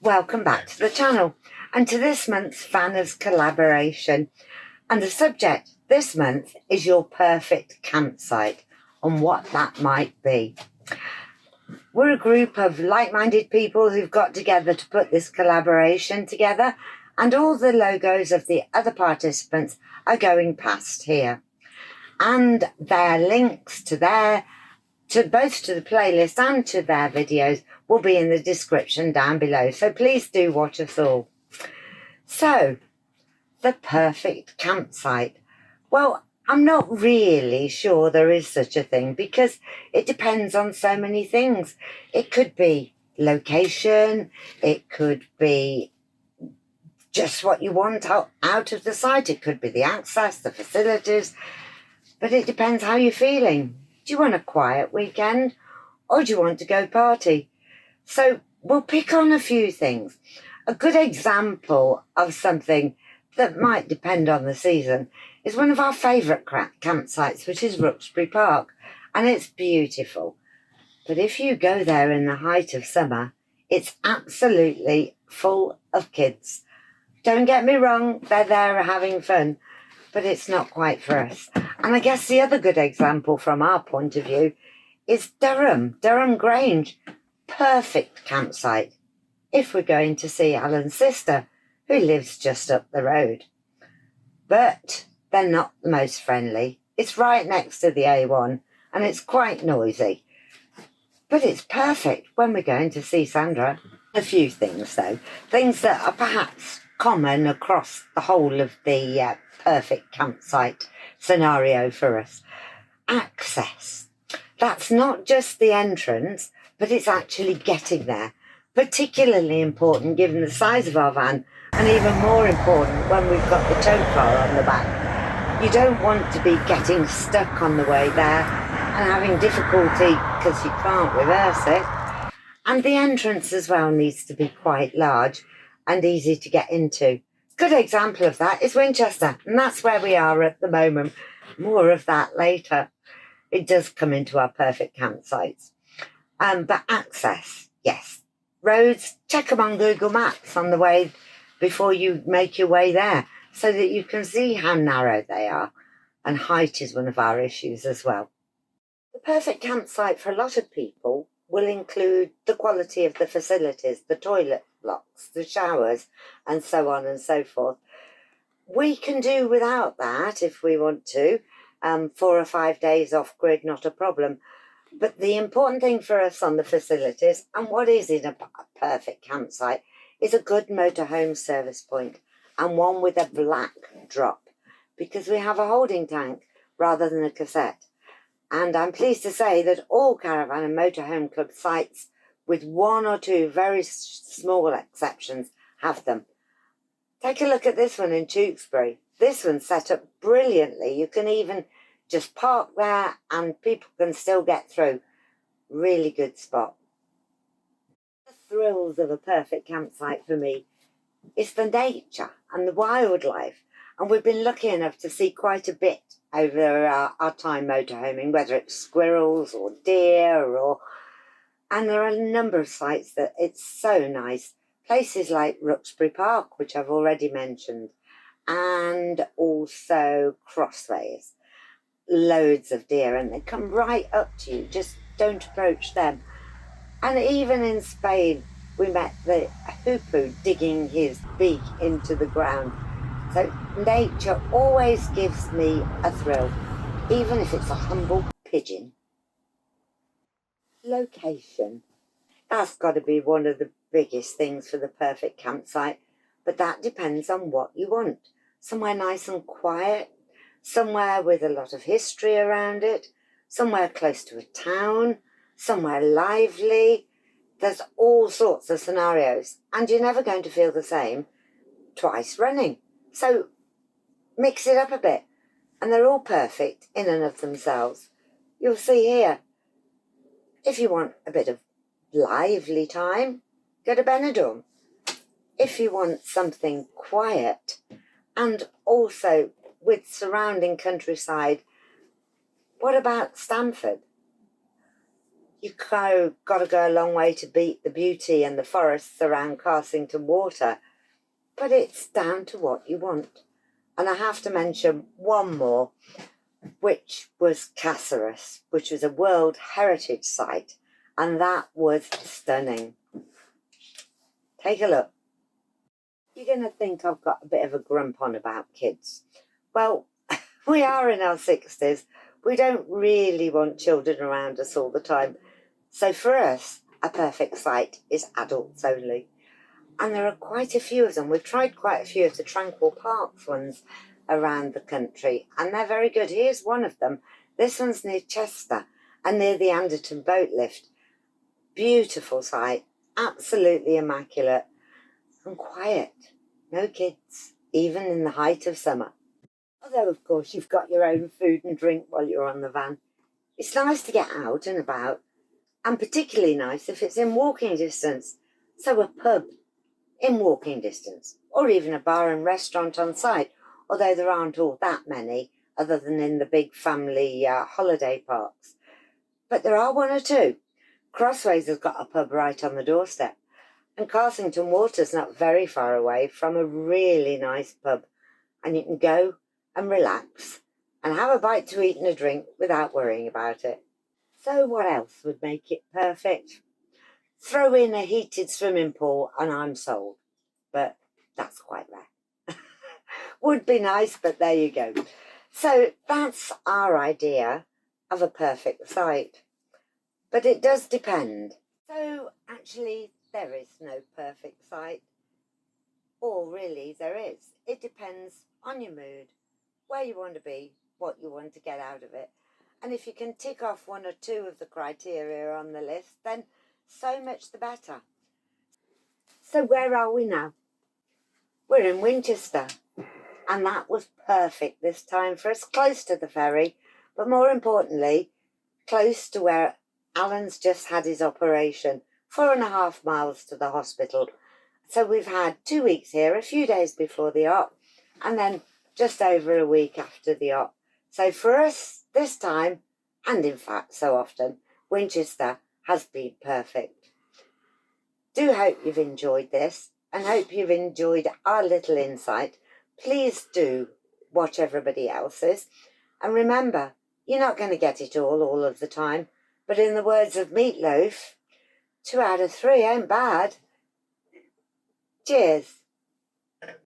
Welcome back to the channel and to this month's Fanners collaboration. And the subject this month is your perfect campsite and what that might be. We're a group of like-minded people who've got together to put this collaboration together, and all the logos of the other participants are going past here. And their links to both to the playlist and to their videos will be in the description down below. So please do watch us all. So, the perfect campsite. Well, I'm not really sure there is such a thing because it depends on so many things. It could be location, it could be just what you want out of the site, it could be the access, the facilities, but it depends how you're feeling. Do you want a quiet weekend or do you want to go party? So we'll pick on a few things. A good example of something that might depend on the season is one of our favourite campsites, which is Roxbury Park, and it's beautiful. But if you go there in the height of summer, it's absolutely full of kids. Don't get me wrong, they're there having fun, but it's not quite for us. And I guess the other good example from our point of view is Durham Grange. Perfect campsite if we're going to see Alan's sister, who lives just up the road. But they're not the most friendly. It's right next to the A1 and it's quite noisy. But it's perfect when we're going to see Sandra. A few things though, things that are perhaps common across the whole of the perfect campsite scenario for us. Access. That's not just the entrance, but it's actually getting there. Particularly important given the size of our van, and even more important when we've got the tow car on the back. You don't want to be getting stuck on the way there and having difficulty because you can't reverse it. And the entrance as well needs to be quite large and easy to get into. A good example of that is Winchester, and that's where we are at the moment. More of that later. It does come into our perfect campsites. But access, yes. Roads, check them on Google Maps on the way before you make your way there so that you can see how narrow they are. And height is one of our issues as well. The perfect campsite for a lot of people will include the quality of the facilities, the toilet blocks, the showers, and so on and so forth. We can do without that if we want to. 4 or 5 days off grid, not a problem. But the important thing for us on the facilities, and what is in a perfect campsite, is a good motorhome service point and one with a black drop, because we have a holding tank rather than a cassette. And I'm pleased to say that all caravan and motorhome club sites, with 1 or 2 very small exceptions, have them. Take a look at this one in Tewkesbury. This one's set up brilliantly. You can even just park there and people can still get through. Really good spot. The thrills of a perfect campsite for me is the nature and the wildlife. And we've been lucky enough to see quite a bit over our time motorhoming, whether it's squirrels or deer and there are a number of sites that it's so nice. Places like Roxbury Park, which I've already mentioned, and also Crossways. Loads of deer and they come right up to you, just don't approach them. And even in Spain we met the hoopoe digging his beak into the ground. So nature always gives me a thrill, even if it's a humble pigeon. Location. That's got to be one of the biggest things for the perfect campsite, but that depends on what you want. Somewhere nice and quiet, somewhere with a lot of history around it, somewhere close to a town, somewhere lively. There's all sorts of scenarios, and you're never going to feel the same twice running. So mix it up a bit, and they're all perfect in and of themselves. You'll see here, if you want a bit of lively time, go to Benidorm. If you want something quiet and also with surrounding countryside, what about Stamford? got to go a long way to beat the beauty and the forests around Carsington Water, but it's down to what you want. And I have to mention one more, which was Casserus, which was a World Heritage Site, and that was stunning. Take a look. You're going to think I've got a bit of a grump on about kids. Well, we are in our 60s. We don't really want children around us all the time. So for us, a perfect site is adults only. And there are quite a few of them. We've tried quite a few of the Tranquil Parks ones around the country, and they're very good. Here's one of them. This one's near Chester and near the Anderton boat lift. Beautiful site, absolutely immaculate and quiet. No kids, even in the height of summer. Although, of course, you've got your own food and drink while you're on the van. It's nice to get out and about, and particularly nice if it's in walking distance. So a pub in walking distance, or even a bar and restaurant on site, although there aren't all that many other than in the big family holiday parks. But there are one or two. Crossways has got a pub right on the doorstep, and Carsington Water's not very far away from a really nice pub, and you can go and relax and have a bite to eat and a drink without worrying about it. So what else would make it perfect? Throw in a heated swimming pool and I'm sold, but that's quite rare. Would be nice, but there you go. So that's our idea of a perfect site, but it does depend. So actually there is no perfect site, or really there is. It depends on your mood, where you want to be, what you want to get out of it. And if you can tick off one or two of the criteria on the list, then so much the better. So where are we now? We're in Winchester, and that was perfect this time for us, close to the ferry, but more importantly, close to where Alan's just had his operation, 4.5 miles to the hospital. So we've had 2 weeks here, a few days before the op, and then just over a week after the op. So for us this time, and in fact so often, Winchester has been perfect. Do hope you've enjoyed this, and hope you've enjoyed our little insight. Please do watch everybody else's, and remember, you're not going to get it all of the time, but in the words of Meatloaf, 2 out of 3 ain't bad. Cheers.